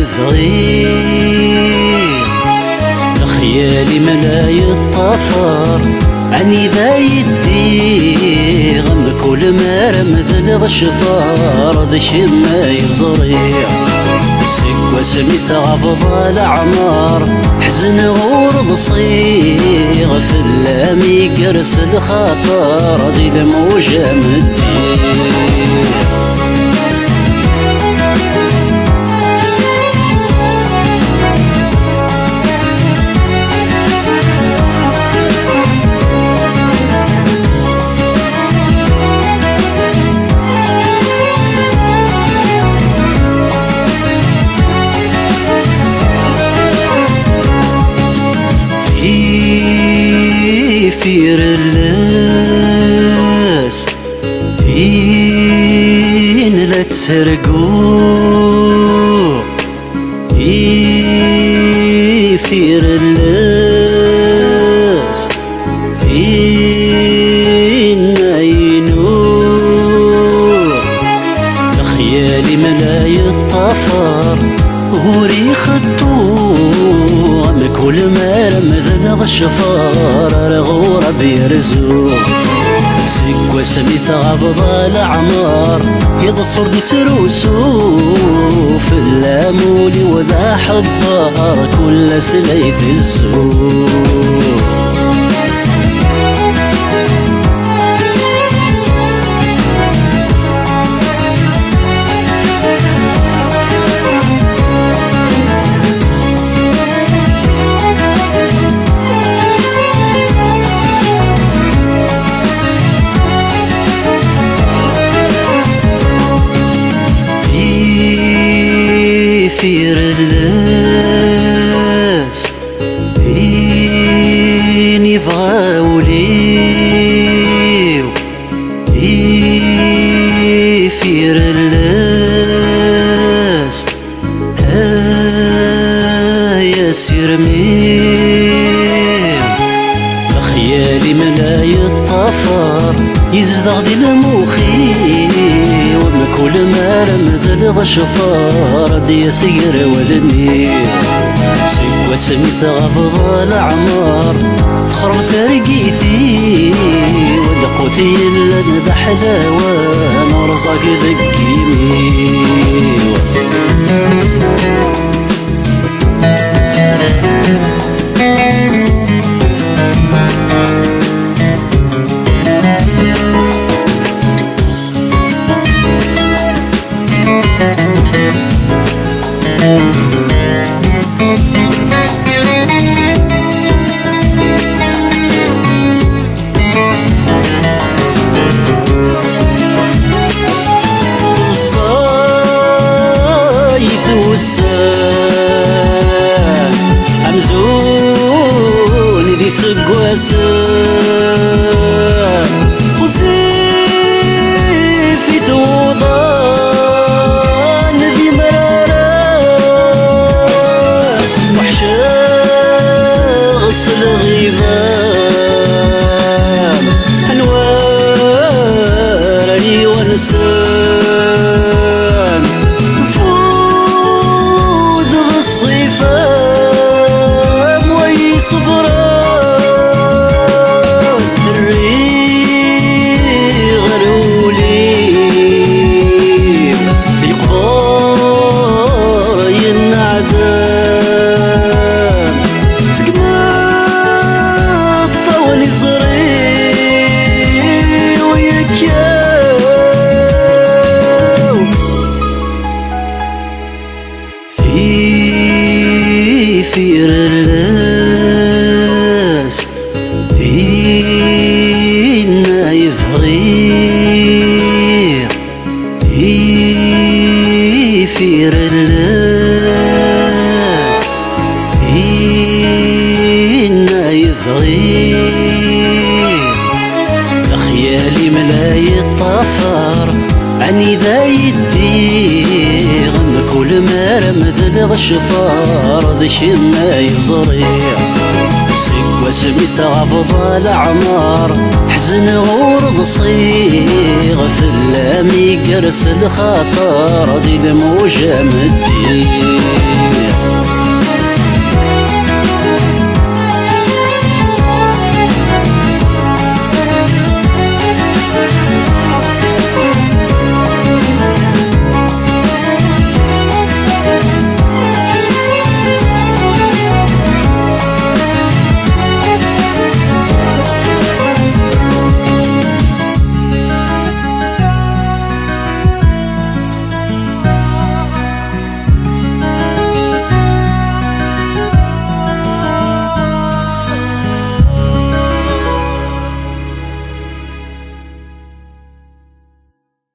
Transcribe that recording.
يفغي خيالي ملا يطفر عني ذا يدي غم كل ما رمذ الشفار ذي ما يزريع سكوى سميت غفض الأعمار حزن غور بصيغ في اللامي قرس الخطر ذي الموجة مدير يثير اللاس دين لا تسرقو يثير اللاس دين ما ينور خيالي ملا يطفر وري خطوم كل ما رمذ الشفار رغورة بيرزوق سكوى سميت غفض الأعمار يضصر دي تروسو في اللامولي وذا حبار كل سليث الزوق يثير اللاس دين يبغاو ليو يثير اللاس هايا سير ميم خيالي ملا يطفر يزدغ دي المخي وما كل ما رمذ الشفار دي سير والنير سكوى سميت غفض الأعمار تخرب ترقيتي والقوتي إلا ذا حلاوة مرزاق ذكيني أمزون ذي سقواسان وزيفي ذوضان ذي مراران وحشاغس الغيبان أنوارني ونسان فوض الصيفان صفران الريغ الوليم يقدر ينعدم تقمط طول صغير ويكاو يثير اللاس دين ما يفغي يثير اللاس دين ما يفغي خيالي ملا يطفر عني ذا يدي غم كل ما رمذ الشفار ذي ما يزريع وسميت غفض الأعمار حزن غورض صيغ في اللامي كرس الخطر دي الموجة مدين